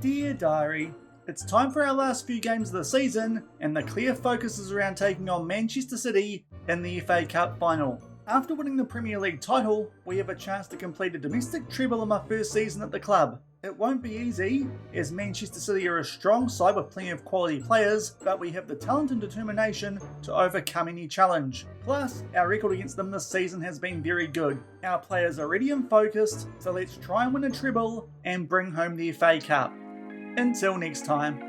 Dear Diary, it's time for our last few games of the season, and the clear focus is around taking on Manchester City in the FA Cup final. After winning the Premier League title, we have a chance to complete a domestic treble in my first season at the club. It won't be easy, as Manchester City are a strong side with plenty of quality players, but we have the talent and determination to overcome any challenge. Plus, our record against them this season has been very good. Our players are ready and focused, so let's try and win a treble and bring home the FA Cup. Until next time.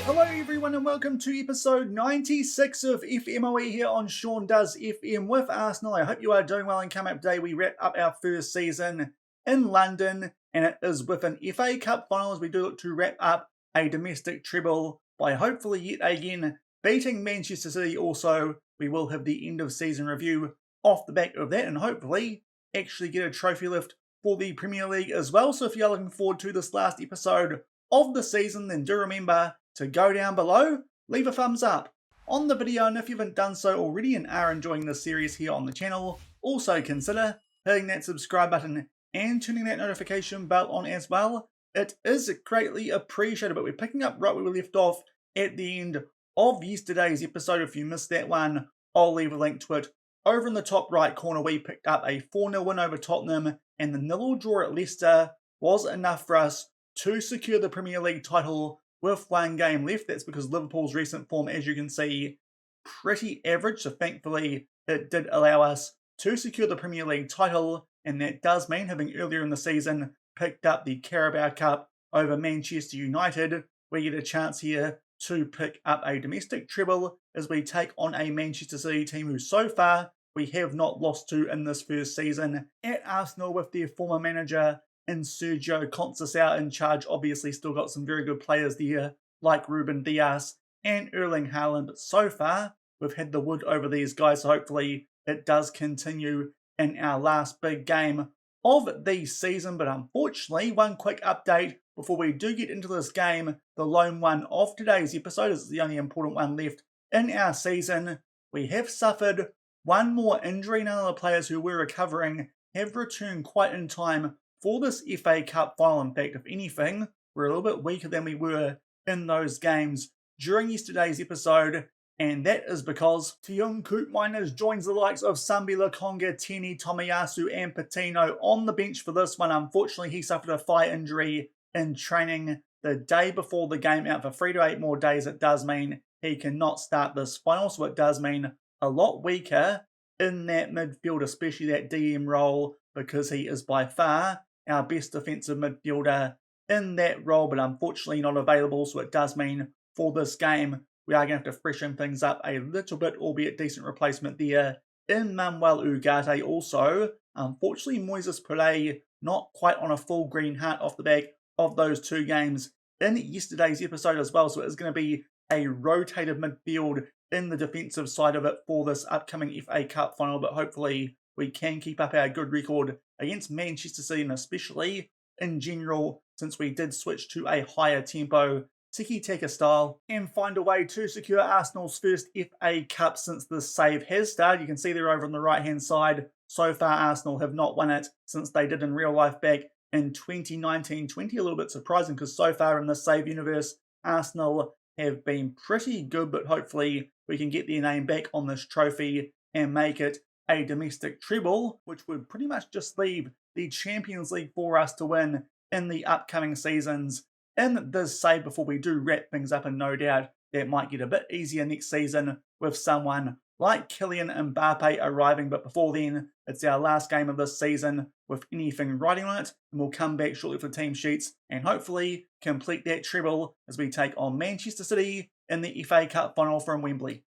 Hello everyone and welcome to episode 96 of FMOE here on Shaun Does FM with Arsenal. I hope you are doing well, and coming up today we wrap up our first season in London, and it is with an FA Cup final as we do look to wrap up a domestic treble by hopefully yet again beating Manchester City. Also, we will have the end of season review off the back of that and hopefully actually get a trophy lift for the Premier League as well. So if you're looking forward to this last episode of the season, then do remember to go down below, leave a thumbs up on the video, and if you haven't done so already and are enjoying this series here on the channel, also consider hitting that subscribe button and turning that notification bell on as well. It is greatly appreciated, but we're picking up right where we left off at the end of yesterday's episode. If you missed that one, I'll leave a link to it over in the top right corner. We picked up a 4-0 win over Tottenham, and the 0-0 draw at Leicester was enough for us to secure the Premier League title with one game left. That's because Liverpool's recent form, as you can see, pretty average, so thankfully it did allow us to secure the Premier League title, and that does mean, having earlier in the season picked up the Carabao Cup over Manchester United, we get a chance here to pick up a domestic treble as we take on a Manchester City team who so far we have not lost to in this first season at Arsenal, with their former manager and Sergio Conceição in charge. Obviously still got some very good players there like Ruben Dias and Erling Haaland, but so far we've had the wood over these guys, so hopefully it does continue in our last big game of the season. But unfortunately, one quick update before we do get into this game, the lone one of today's episode is the only important one left in our season. We have suffered one more injury. None of the players who were recovering have returned quite in time for this FA Cup final. In fact, if anything, we're a little bit weaker than we were in those games during yesterday's episode, and that is because Teun Koopmeiners joins the likes of Sambi Lokonga, Teni Tomiyasu and Patino on the bench for this one. Unfortunately, he suffered a thigh injury in training the day before the game, out for 3 to 8 more days. It does mean he cannot start this final, so it does mean a lot weaker in that midfield, especially that DM role, because he is by far our best defensive midfielder in that role, but unfortunately not available. So it does mean for this game we are going to have to freshen things up a little bit, albeit decent replacement there in Manuel Ugarte. Also, unfortunately, Moises Pillay not quite on a full green heart off the back of those 2 games in yesterday's episode as well. So it is going to be a rotated midfield in the defensive side of it for this upcoming FA Cup final, but hopefully we can keep up our good record against Manchester City, and especially in general, since we did switch to a higher tempo tiki-taka style and find a way to secure Arsenal's first FA Cup since this save has started. You can see there over on the right hand side, so far Arsenal have not won it since they did in real life back in 2019-20. A little bit surprising, because so far in the save universe Arsenal have been pretty good, but hopefully we can get their name back on this trophy and make it a domestic treble, which would pretty much just leave the Champions League for us to win in the upcoming seasons in this save before we do wrap things up, and no doubt that might get a bit easier next season with someone like Kylian Mbappe arriving. But before then, it's our last game of this season with anything riding on it, and we'll come back shortly for team sheets and hopefully complete that treble as we take on Manchester City in the FA Cup final from Wembley.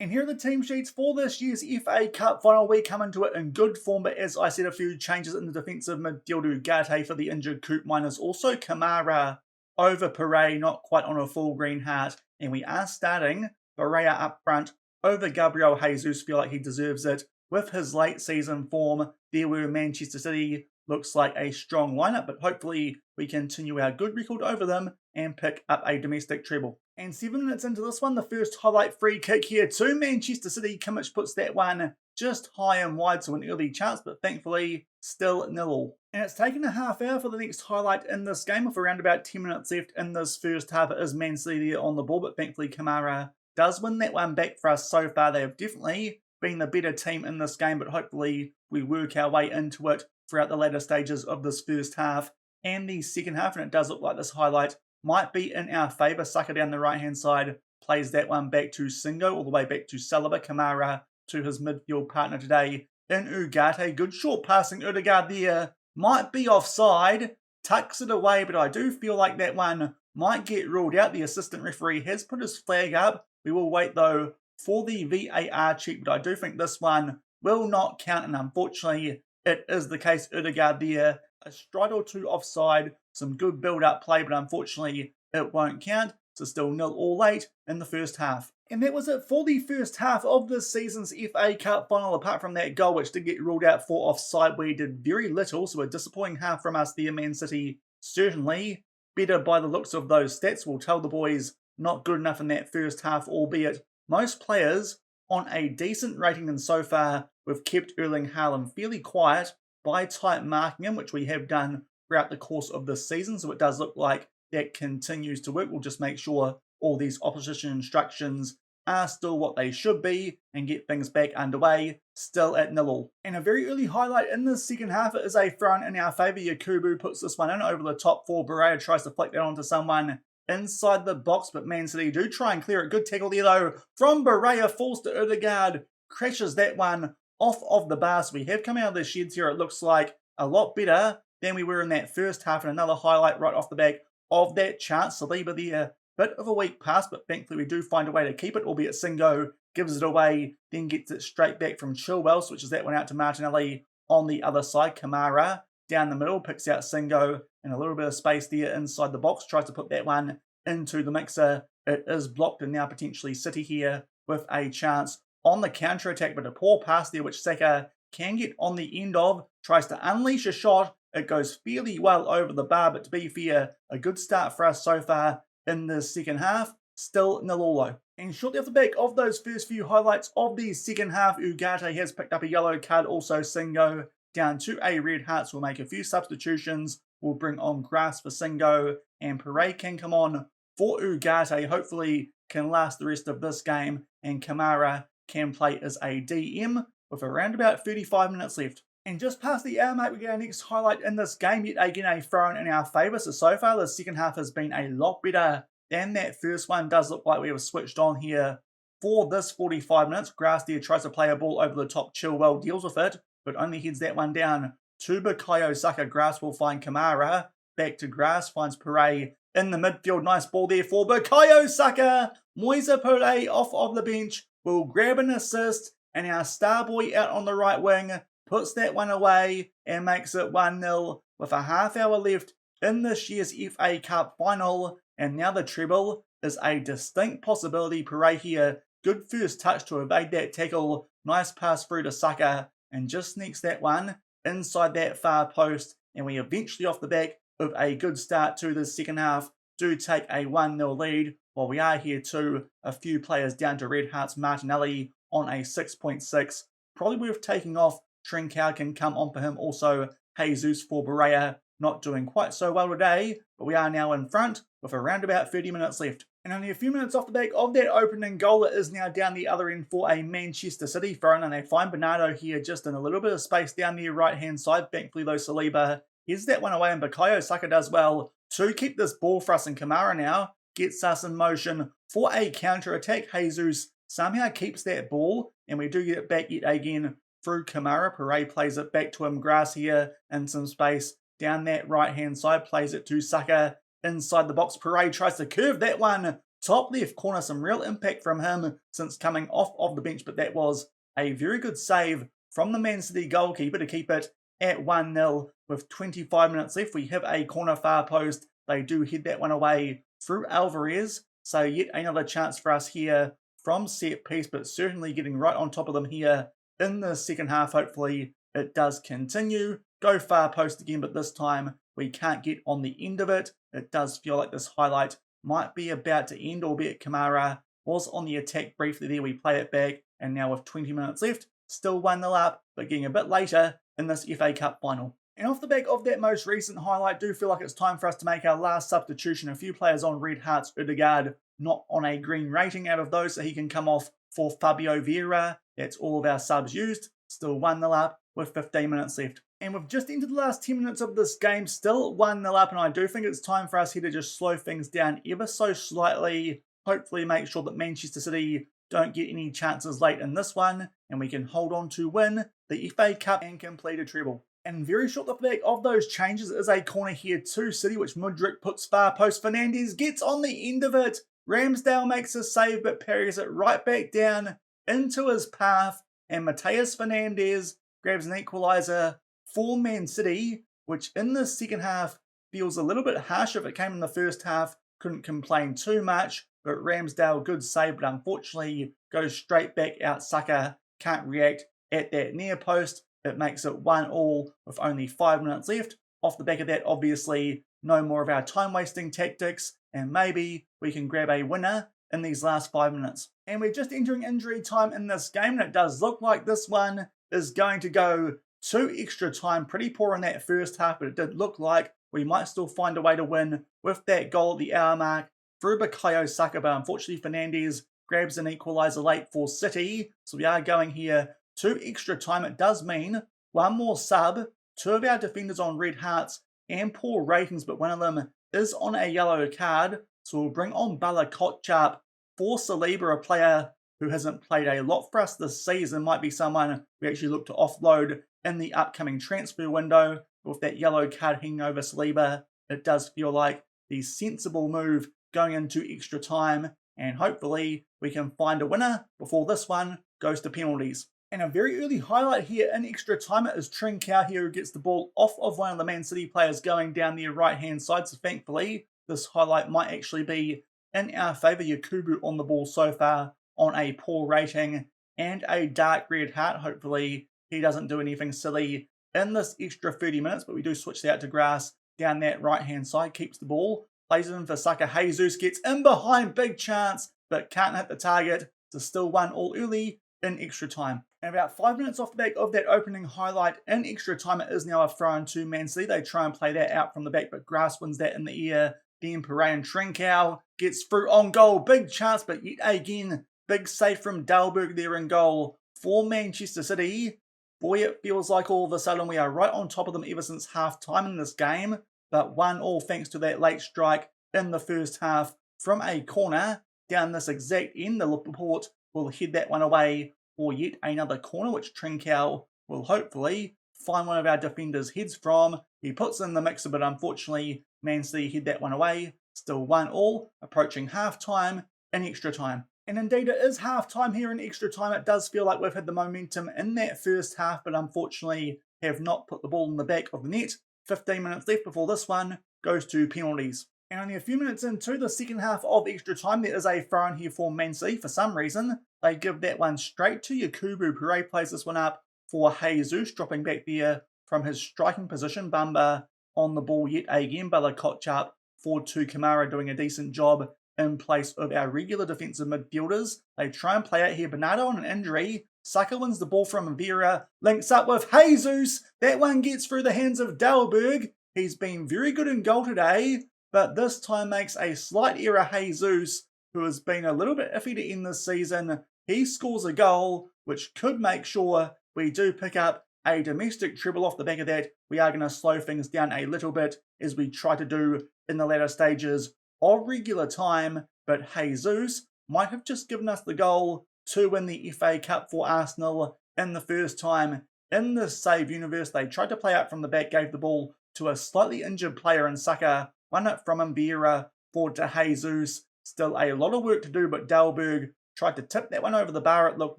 And here are the team sheets for this year's FA Cup final. We come into it in good form, but as I said, a few changes in the defensive midfield. Ugarte for the injured Koopmeiners. Also Kamara over Pere, not quite on a full green heart. And we are starting Barea up front over Gabriel Jesus. Feel like he deserves it. With his late season form, there were Manchester City. Looks like a strong lineup, but hopefully we continue our good record over them and pick up a domestic treble. And 7 minutes into this one, the first highlight free kick here to Manchester City. Kimmich puts that one just high and wide, so an early chance, but thankfully still 0-0. And it's taken a half hour for the next highlight in this game, with around about 10 minutes left in this first half. It is Man City there on the ball, but thankfully Kamara does win that one back for us so far. They have definitely been the better team in this game, but hopefully we work our way into it throughout the later stages of this first half and the second half. And it does look like this highlight might be in our favour. Saka down the right-hand side plays that one back to Singo, all the way back to Saliba. Kamara to his midfield partner today in Ugarte. Good short passing. Odegaard there might be offside. Tucks it away, but I do feel like that one might get ruled out. The assistant referee has put his flag up. We will wait, though, for the VAR check, but I do think this one will not count, and unfortunately it is the case. Odegaard there, a stride or two offside, some good build-up play, but unfortunately it won't count. So still 0-0 late in the first half. And that was it for the first half of this season's FA Cup final. Apart from that goal, which did get ruled out for offside, we did very little, so a disappointing half from us there. Man City certainly better by the looks of those stats. We'll tell the boys not good enough in that first half, albeit most players on a decent rating, and so far we've kept Erling Haaland fairly quiet by tight marking him, which we have done throughout the course of this season. So it does look like that continues to work. We'll just make sure all these opposition instructions are still what they should be and get things back underway, still at 0-0. And a very early highlight in the second half, it is a throw in our favour. Yakubu puts this one in over the top for Barea, tries to flick that onto someone inside the box, but Man City do try and clear it. Good tackle there though from Barea, falls to Odegaard, crashes that one off of the bar. So we have come out of the sheds here, it looks like, a lot better than we were in that first half. And another highlight right off the back of that chance. Saliba there, bit of a weak pass, but thankfully we do find a way to keep it, albeit Singo gives it away, then gets it straight back from Chilwell, switches that one out to Martinelli on the other side. Kamara down the middle, picks out Singo, and a little bit of space there inside the box, tries to put that one into the mixer. It is blocked, and now potentially City here with a chance on the counter-attack, but a poor pass there which Saka can get on the end of, tries to unleash a shot. It goes fairly well over the bar, but to be fair, a good start for us so far in the second half. Still 0-0 though. And shortly off the back of those first few highlights of the second half, Ugarte has picked up a yellow card. Also Singo down to a red heart, so we'll make a few substitutions. We'll bring on Grass for Singo, and Pere can come on for Ugarte. Hopefully can last the rest of this game, and Kamara can play as a DM with around about 35 minutes left. And just past the hour mark, we get our next highlight in this game. Yet again, a throw in our favour. So far, the second half has been a lot better than that first one. Does look like we have switched on here for this 45 minutes. Grass there tries to play a ball over the top. Chilwell deals with it, but only heads that one down to Bukayo Saka. Grass will find Kamara. Back to Grass, finds Pere in the midfield. Nice ball there for Bukayo Saka. Moise Pere off of the bench will grab an assist, and our star boy out on the right wing puts that one away and makes it 1-0 with a half hour left in this year's FA Cup final. And now the treble is a distinct possibility. Pere here, good first touch to evade that tackle. Nice pass through to Saka, and just sneaks that one inside that far post. And we eventually, off the back of a good start to the second half, do take a 1-0 lead. While we are here too, a few players down to red hearts. Martinelli on a 6.6. Probably worth taking off. Trincao can come on for him. Also, Jesus for Barea, not doing quite so well today, but we are now in front with around about 30 minutes left. And only a few minutes off the back of that opening goal, it is now down the other end for a Manchester City throw, and they find Bernardo here just in a little bit of space down the right-hand side. Thankfully, though, Saliba heads that one away, and Bukayo Saka does well to keep this ball for us, and Kamara now gets us in motion for a counter-attack. Jesus somehow keeps that ball, and we do get it back yet again through Kamara. Pere plays it back to him. Grass here in some space down that right-hand side, plays it to Saka inside the box. Pere tries to curve that one top left corner. Some real impact from him since coming off of the bench, but that was a very good save from the Man City goalkeeper to keep it at 1-0 with 25 minutes left. We have a corner far post. they do head that one away through Alvarez. So yet another chance for us here from set piece, but certainly getting right on top of them here in the second half. Hopefully it does continue. Go far post again, but this time we can't get on the end of it. It does feel like this highlight might be about to end, albeit Kamara was on the attack briefly there. We play it back, and now with 20 minutes left, still 1-0 up, but getting a bit later in this FA Cup final. And off the back of that most recent highlight, do feel like it's time for us to make our last substitution. A few players on red hearts. Odegaard not on a green rating out of those, so he can come off for Fabio Vieira. That's all of our subs used. Still 1-0 up with 15 minutes left. And we've just entered the last 10 minutes of this game, still 1-0 up, and I do think it's time for us here to just slow things down ever so slightly. Hopefully make sure that Manchester City don't get any chances late in this one, and we can hold on to win the FA Cup and complete a treble. And very short off the back of those changes is a corner here to City, which Mudryk puts far post. Fernandes gets on the end of it. Ramsdale makes a save, but parries it right back down into his path, and Mateus Fernandes grabs an equaliser for Man City, which in the second half feels a little bit harsh. If it came in the first half, couldn't complain too much, but Ramsdale, good save, but unfortunately goes straight back out. Saka can't react at that near post. It makes it 1-1 with only 5 minutes left. Off the back of that, obviously, no more of our time-wasting tactics, and maybe we can grab a winner in these last 5 minutes. And we're just entering injury time in this game, and it does look like this one is going to go to extra time. Pretty poor in that first half, but it did look like we might still find a way to win with that goal at the hour mark through Bukayo Saka, but unfortunately Fernandes grabs an equaliser late for City. So we are going here to extra time. It does mean one more sub, 2 of our defenders on red hearts and poor ratings, but one of them is on a yellow card. So we'll bring on Bala Kotchap for Saliba, a player who hasn't played a lot for us this season. Might be someone we actually look to offload in the upcoming transfer window. With that yellow card hanging over Saliba, it does feel like the sensible move going into extra time, and hopefully we can find a winner before this one goes to penalties. And a very early highlight here in extra time is Trincao here, who gets the ball off of one of the Man City players going down their right-hand side. So thankfully, this highlight might actually be in our favour. Yakubu on the ball so far on a poor rating and a dark red heart. Hopefully he doesn't do anything silly in this extra 30 minutes, but we do switch that out to grass down that right-hand side. Keeps the ball, plays it in for Saka. Jesus gets in behind, big chance, but can't hit the target. So still 1-1 early in extra time. And about 5 minutes off the back of that opening highlight in extra time, it is now a throw-in to Man City. They try and play that out from the back, but Grass wins that in the air. Then Pereira Trincao gets through on goal. Big chance, but yet again, big save from Dalberg there in goal for Manchester City. Boy, it feels like all of a sudden we are right on top of them ever since half-time in this game. But 1-1 thanks to that late strike in the first half from a corner down this exact end. The Laporte will head that one away for yet another corner, which Trincao will hopefully find one of our defenders' heads from. He puts in the mixer, but unfortunately, Man City head that one away. Still 1-1, approaching half-time in extra time. And indeed, it is half-time here in extra time. It does feel like we've had the momentum in that first half, but unfortunately have not put the ball in the back of the net. 15 minutes left before this one goes to penalties. And only a few minutes into the second half of extra time, there is a throw-in here for Man City. For some reason, they give that one straight to Yakubu. Pereira plays this one up for Jesus, dropping back there from his striking position. Bamba on the ball yet again. Bala Kotchap forward to Kamara, doing a decent job in place of our regular defensive midfielders. They try and play out here. Bernardo on an injury. Saka wins the ball from Vieira. Links up with Jesus. That one gets through the hands of Dalberg. He's been very good in goal today, but this time makes a slight error. Jesus, who has been a little bit iffy to end this season, he scores a goal, which could make sure we do pick up a domestic treble. Off the back of that, we are going to slow things down a little bit, as we try to do in the latter stages of regular time, but Jesus might have just given us the goal to win the FA Cup for Arsenal in the first time in the save universe. They tried to play out from the back, gave the ball to a slightly injured player in Saka, won it from Vieira forward to Jesus. Still a lot of work to do, but Dalberg tried to tip that one over the bar, it looked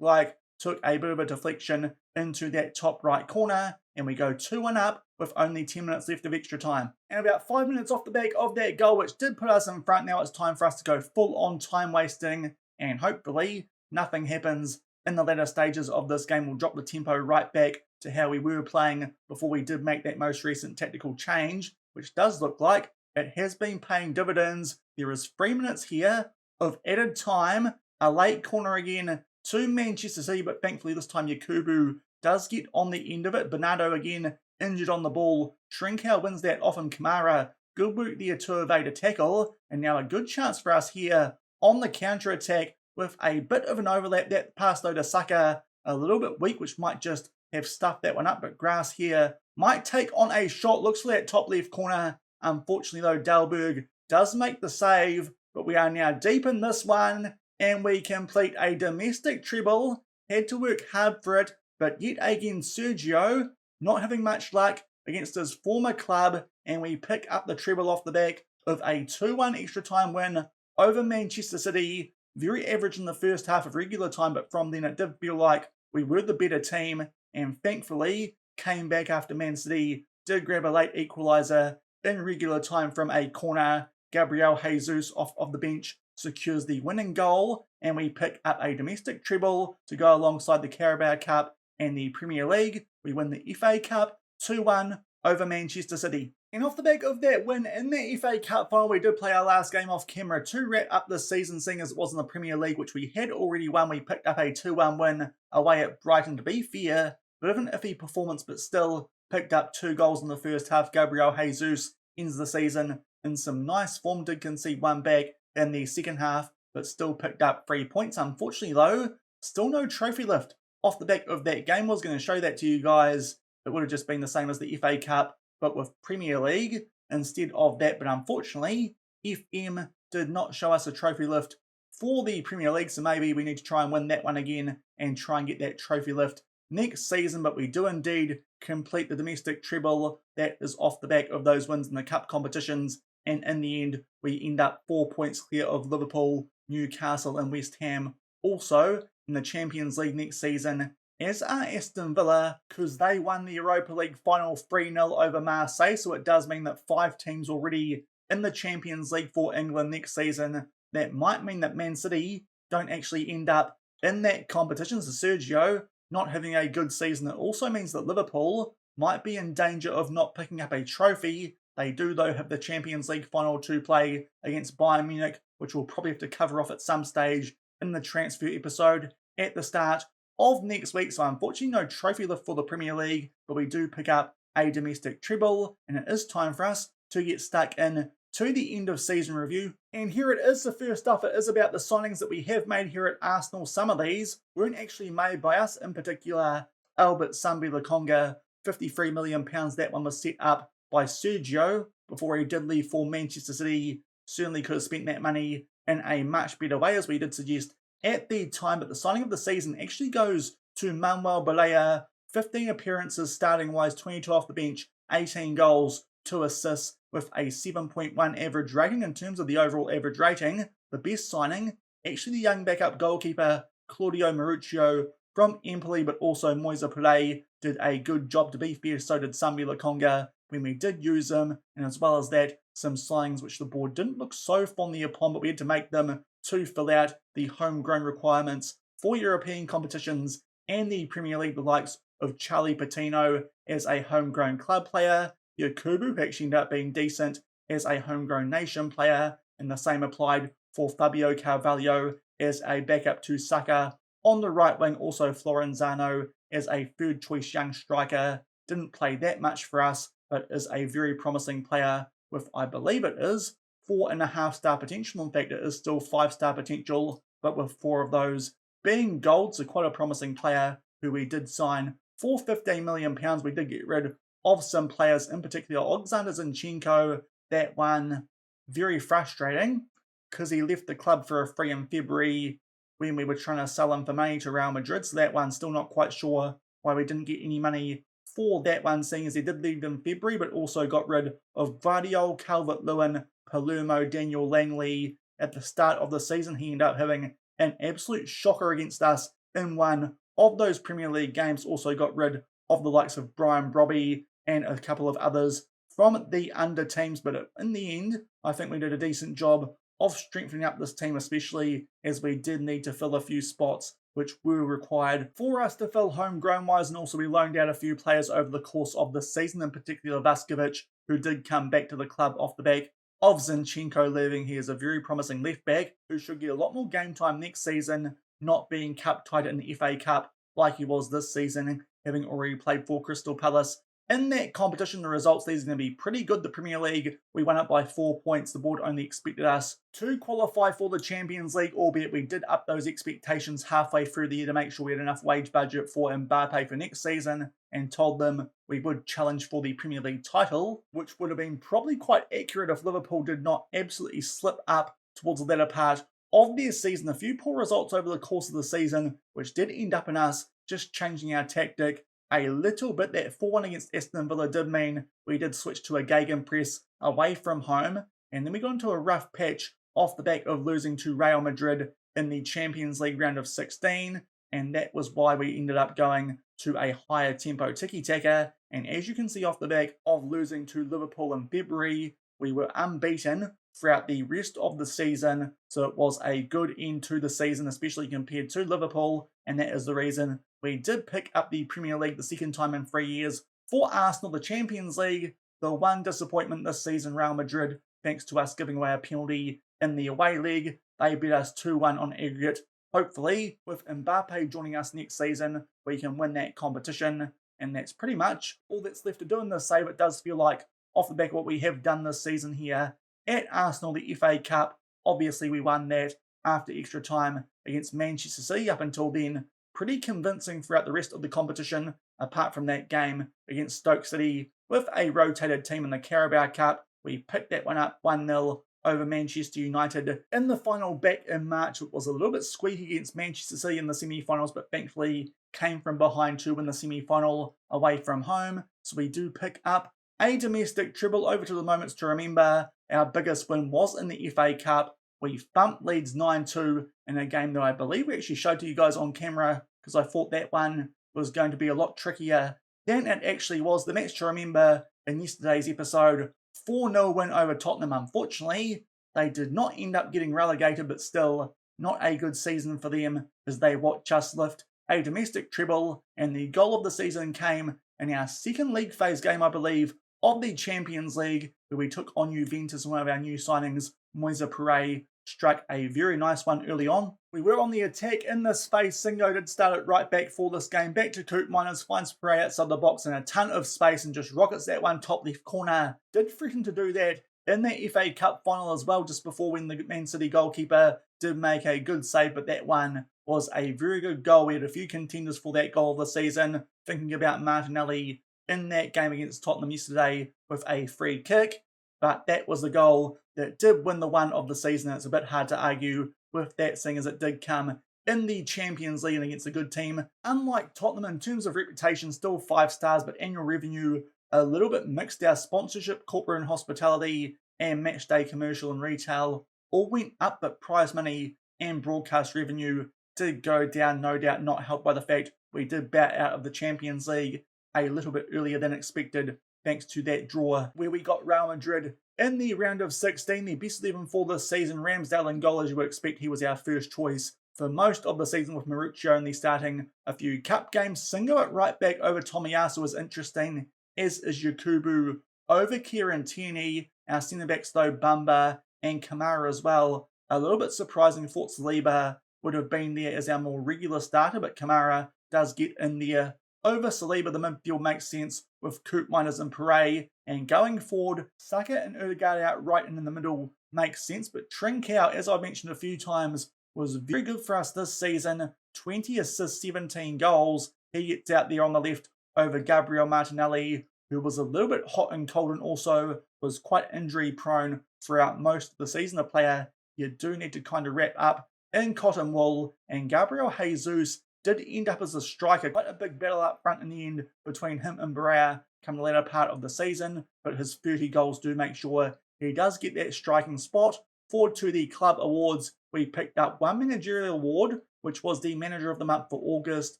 like, took a bit of a deflection into that top right corner, and we go 2-1 up with only 10 minutes left of extra time. And about 5 minutes off the back of that goal, which did put us in front, now it's time for us to go full on time wasting, and hopefully nothing happens in the latter stages of this game. We'll drop the tempo right back to how we were playing before we did make that most recent tactical change, which does look like it has been paying dividends. There is 3 minutes here of added time, a late corner again to Manchester City, but thankfully this time Yakubu does get on the end of it. Bernardo again injured on the ball. Trincao wins that off him. Kamara, good work there to evade a tackle, and now a good chance for us here on the counter-attack with a bit of an overlap. That pass though to Saka, a little bit weak, which might just have stuffed that one up, but Grass here might take on a shot. Looks for that top left corner. Unfortunately though, Dalberg does make the save, but we are now deep in this one, and we complete a domestic treble. Had to work hard for it, but yet again Sergio not having much luck against his former club, and we pick up the treble off the back of a 2-1 extra time win over Manchester City. Very average in the first half of regular time, but from then it did feel like we were the better team, and thankfully came back after Man City did grab a late equaliser in regular time from a corner. Gabriel Jesus off of the bench secures the winning goal, and we pick up a domestic treble to go alongside the Carabao Cup and the Premier League. We win the FA Cup 2-1 over Manchester City. And off the back of that win in the FA Cup final, we did play our last game off camera to wrap up the season, seeing as it was in the Premier League, which we had already won. We picked up a 2-1 win away at Brighton. To be fair, bit of an iffy performance, but still picked up 2 goals in the first half. Gabriel Jesus ends the season in some nice form, did concede 1 back in the second half, but still picked up 3 points. Unfortunately though, still no trophy lift off the back of that game. I was going to show that to you guys. It would have just been the same as the FA Cup, but with Premier League instead of that. But unfortunately, FM did not show us a trophy lift for the Premier League, so maybe we need to try and win that one again and try and get that trophy lift next season. But we do indeed complete the domestic treble that is off the back of those wins in the cup competitions, and in the end we end up 4 points clear of Liverpool, Newcastle and West Ham, also in the Champions League next season, as are Aston Villa, because they won the Europa League final 3-0 over Marseille. So it does mean that 5 teams already in the Champions League for England next season. That might mean that Man City don't actually end up in that competition. So Sergio not having a good season. It also means that Liverpool might be in danger of not picking up a trophy. They do though have the Champions League final to play against Bayern Munich, which we'll probably have to cover off at some stage in the transfer episode at the start of next week. So unfortunately no trophy lift for the Premier League, but we do pick up a domestic treble, and it is time for us to get stuck in to the end of season review. And here it is. The first up, it is about the signings that we have made here at Arsenal. Some of these weren't actually made by us, in particular Albert Sambi Lokonga, £53 million. That one was set up by Sergio before he did leave for Manchester City. Certainly could have spent that money in a much better way, as we did suggest at the time. But the signing of the season actually goes to Manuel Balea. 15 appearances starting wise, 22 off the bench, 18 goals, 2 assists, with a 7.1 average rating. In terms of the overall average rating, the best signing, actually the young backup goalkeeper Claudio Maruccio from Empoli, but also Moise Poulet did a good job. To be fair, so did Sambi Lokonga when we did use them, and as well as that, some signings which the board didn't look so fondly upon, but we had to make them to fill out the homegrown requirements for European competitions and the Premier League. The likes of Charlie Patino as a homegrown club player, Yakubu, who actually ended up being decent as a homegrown nation player, and the same applied for Fabio Carvalho as a backup to Saka. On the right wing, also Florenzano as a third choice young striker. Didn't play that much for us, but is a very promising player with, I believe it is, 4.5 star potential. In fact, it is still 5 star potential, but with 4 of those being gold. So quite a promising player who we did sign for £15 million. We did get rid of some players, in particular Alexander Zinchenko. That one, very frustrating, because he left the club for a free in February when we were trying to sell him for money to Real Madrid. So that one, still not quite sure why we didn't get any money for that one, seeing as he did leave in February, but also got rid of Guardiola, Calvert-Lewin, Palermo, Daniel Langley at the start of the season. He ended up having an absolute shocker against us in one of those Premier League games. Also got rid of the likes of Brian Brobby and a couple of others from the under teams. But in the end, I think we did a decent job of strengthening up this team, especially as we did need to fill a few spots which were required for us to fill homegrown wise, and also we loaned out a few players over the course of the season, in particular Vaskovic, who did come back to the club off the back of Zinchenko leaving. He is a very promising left back who should get a lot more game time next season, not being cup tied in the FA Cup like he was this season, having already played for Crystal Palace. In that competition, the results, these are going to be pretty good. The Premier League, we won up by 4 points. The board only expected us to qualify for the Champions League, albeit we did up those expectations halfway through the year to make sure we had enough wage budget for Mbappe for next season, and told them we would challenge for the Premier League title, which would have been probably quite accurate if Liverpool did not absolutely slip up towards the latter part of their season. A few poor results over the course of the season, which did end up in us just changing our tactic a little bit. That 4-1 against Aston Villa did mean we did switch to a gegenpress away from home, and then we got into a rough patch off the back of losing to Real Madrid in the Champions League round of 16, and that was why we ended up going to a higher tempo tiki-taka. And as you can see off the back of losing to Liverpool in February, we were unbeaten throughout the rest of the season, so it was a good end to the season, especially compared to Liverpool, and that is the reason we did pick up the Premier League the second time in 3 years. For Arsenal, the Champions League, the one disappointment this season, Real Madrid, thanks to us giving away a penalty in the away leg. They beat us 2-1 on aggregate. Hopefully, with Mbappe joining us next season, we can win that competition, and that's pretty much all that's left to do in this save. It does feel like, off the back of what we have done this season here at Arsenal, the FA Cup, obviously we won that after extra time against Manchester City. Up until then, pretty convincing throughout the rest of the competition, apart from that game against Stoke City with a rotated team in the Carabao Cup. We picked that one up 1-0 over Manchester United in the final back in March. It was a little bit squeaky against Manchester City in the semi-finals, but thankfully came from behind to win the semi-final away from home. So we do pick up a domestic treble. Over to the moments to remember. Our biggest win was in the FA Cup. We thumped Leeds 9-2 in a game that I believe we actually showed to you guys on camera, because I thought that one was going to be a lot trickier than it actually was. The match to remember in yesterday's episode, 4-0 win over Tottenham. Unfortunately, they did not end up getting relegated, but still not a good season for them, as they watch us lift a domestic treble, and the goal of the season came in our second league phase game, I believe, of the Champions League, where we took on Juventus, one of our new signings. Moise Pere struck a very nice one early on. We were on the attack in this phase. Singo did start it right back for this game. Back to Koopmeiners, finds Pere outside the box in a ton of space and just rockets that one top left corner. Did threaten to do that in the FA Cup final as well, just before, when the Man City goalkeeper did make a good save, but that one was a very good goal. We had a few contenders for that goal of the season, thinking about Martinelli in that game against Tottenham yesterday with a free kick, but that was the goal that did win the one of the season. It's a bit hard to argue with that, seeing as it did come in the Champions League and against a good team. Unlike Tottenham, in terms of reputation, still 5 stars, but annual revenue a little bit mixed. Our sponsorship, corporate and hospitality, and match day commercial and retail all went up, but prize money and broadcast revenue did go down, no doubt not helped by the fact we did bow out of the Champions League a little bit earlier than expected, thanks to that draw where we got Real Madrid in the round of 16. The best 11 for this season, Ramsdale in goal. As you would expect, he was our first choice for most of the season, with Mauricio only starting a few cup games. Singo at right back over Tomiyasu was interesting, as is Yakubu over Kieran Tierney. Our centre backs though, Bamba and Kamara as well. A little bit surprising, thought Saliba would have been there as our more regular starter, but Kamara does get in there over Saliba. The midfield makes sense with Koopmeiners and Pere, and going forward, Saka and Ødegaard out right and in the middle makes sense, but Trincao, as I've mentioned a few times, was very good for us this season. 20 assists, 17 goals. He gets out there on the left over Gabriel Martinelli, who was a little bit hot and cold and also was quite injury prone throughout most of the season. A player you do need to kind of wrap up in cotton wool, and Gabriel Jesus did end up as a striker. Quite a big battle up front in the end between him and Barrea come the latter part of the season, but his 30 goals do make sure he does get that striking spot. Forward to the club awards, we picked up one managerial award, which was the Manager of the Month for August,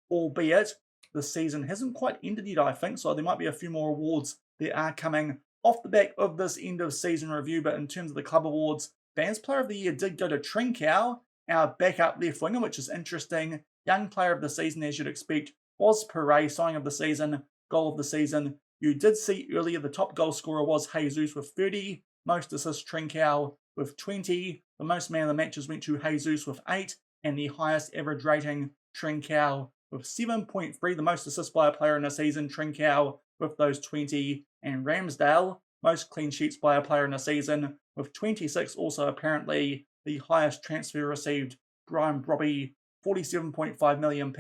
albeit the season hasn't quite ended yet, I think, so there might be a few more awards that are coming off the back of this end of season review. But in terms of the club awards, Fans Player of the Year did go to Trincao, our backup left winger, which is interesting. Young Player of the Season, as you'd expect, was Pere. Signing of the season, goal of the season. You did see earlier the top goal scorer was Jesus with 30, most assists Trincao with 20. The most man of the matches went to Jesus with 8, and the highest average rating Trincao with 7.3. The most assists by a player in a season, Trincao with those 20, and Ramsdale, most clean sheets by a player in a season with 26. Also apparently the highest transfer received, Brian Brobby, £47.5 million.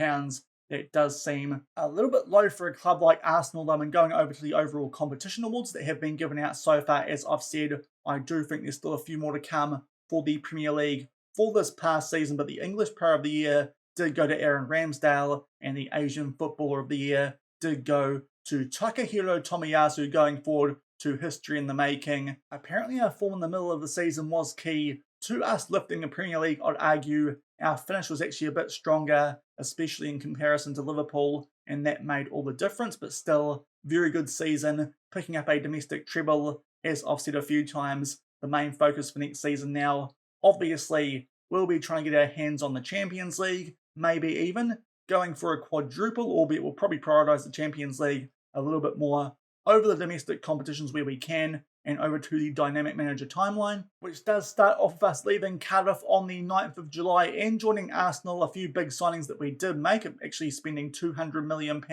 That does seem a little bit low for a club like Arsenal, though. And going over to the overall competition awards that have been given out so far, as I've said, I do think there's still a few more to come for the Premier League for this past season. But the English Player of the Year did go to Aaron Ramsdale, and the Asian Footballer of the Year did go to Takahiro Tomiyasu, going forward to history in the making. Apparently our form in the middle of the season was key to us lifting the Premier League. I'd argue our finish was actually a bit stronger, especially in comparison to Liverpool, and that made all the difference. But still, very good season, picking up a domestic treble. As I've said a few times, the main focus for next season now, obviously, we'll be trying to get our hands on the Champions League, maybe even going for a quadruple, albeit we'll probably prioritise the Champions League a little bit more over the domestic competitions where we can, and over to the Dynamic Manager timeline, which does start off with us leaving Cardiff on the 9th of July and joining Arsenal. A few big signings that we did make, actually spending £200 million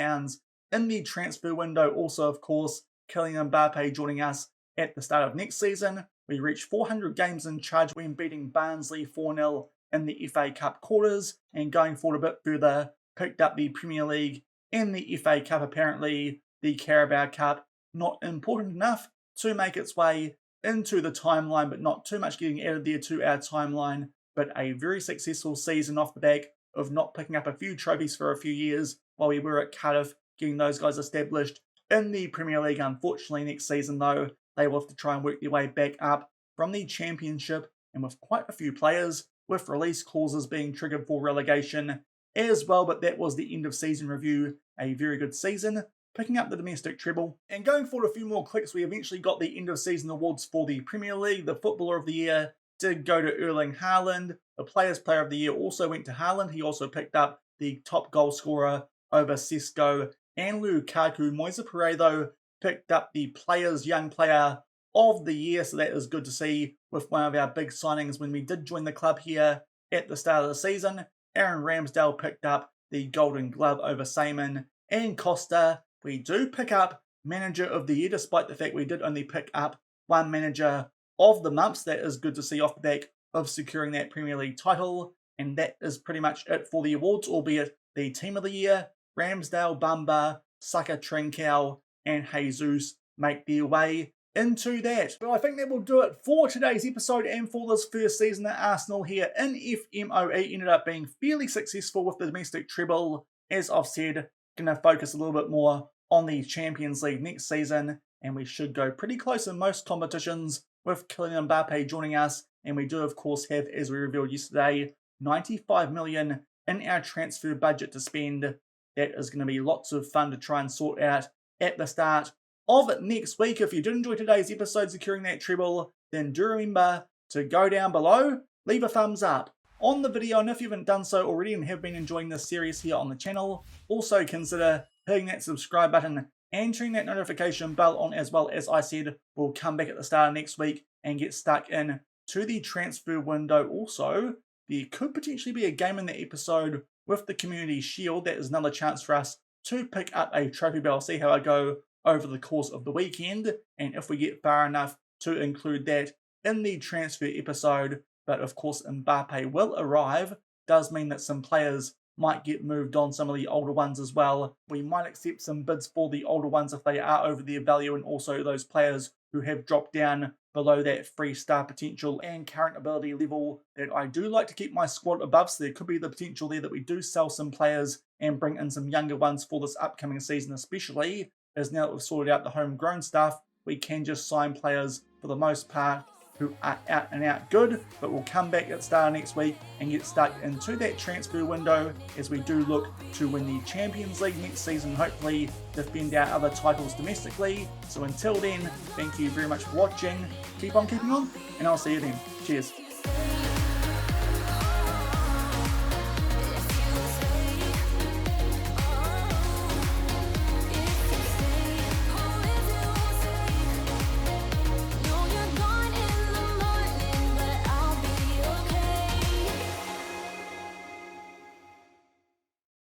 in the transfer window. Also, of course, Kylian Mbappe joining us at the start of next season. We reached 400 games in charge when beating Barnsley 4-0 in the FA Cup quarters, and going forward a bit further, picked up the Premier League and the FA Cup. Apparently, the Carabao Cup not important enough to make its way into the timeline, but not too much getting added there to our timeline. But a very successful season off the back of not picking up a few trophies for a few years while we were at Cardiff, getting those guys established in the Premier League. Unfortunately, next season, though, they will have to try and work their way back up from the Championship, and with quite a few players with release clauses being triggered for relegation as well. But that was the end of season review. A very good season, picking up the domestic treble. And going forward a few more clicks, we eventually got the end of season awards for the Premier League. The Footballer of the Year did go to Erling Haaland. The Players Player of the Year also went to Haaland. He also picked up the top goal scorer over Sesko and Lukaku. Moise Pere, though, picked up the Players Young Player of the Year, so that is good to see with one of our big signings when we did join the club here at the start of the season. Aaron Ramsdale picked up the Golden Glove over Seaman and Costa. We do pick up Manager of the Year, despite the fact we did only pick up one Manager of the Month. That is good to see off the back of securing that Premier League title. And that is pretty much it for the awards, albeit the Team of the Year, Ramsdale, Bamba, Saka, Trincao, and Jesus make their way into that. But I think that will do it for today's episode and for this first season at Arsenal here in FMOE. Ended up being fairly successful with the domestic treble. As I've said, going to focus a little bit more on the Champions League next season, and we should go pretty close in most competitions with Kylian Mbappe joining us. And we do, of course, have, as we revealed yesterday, 95 million in our transfer budget to spend. That is going to be lots of fun to try and sort out at the start of next week. If you did enjoy today's episode securing that treble, then do remember to go down below, leave a thumbs up on the video, and if you haven't done so already and have been enjoying this series here on the channel, also consider hitting that subscribe button and turning that notification bell on as well. As I said, we'll come back at the start of next week and get stuck in to the transfer window. Also, there could potentially be a game in the episode with the Community Shield. That is another chance for us to pick up a trophy, but I'll see how I go over the course of the weekend, and if we get far enough to include that in the transfer episode. But of course, Mbappe will arrive. Does mean that some players might get moved on, some of the older ones as well. We might accept some bids for the older ones if they are over their value, and also those players who have dropped down below that 3-star potential and current ability level that I do like to keep my squad above. So there could be the potential there that we do sell some players and bring in some younger ones for this upcoming season, especially as now that we've sorted out the homegrown stuff, we can just sign players for the most part who are out and out good, but will come back at the start of next week and get stuck into that transfer window as we do look to win the Champions League next season, hopefully defend our other titles domestically. So until then, thank you very much for watching, keep on keeping on, and I'll see you then. Cheers.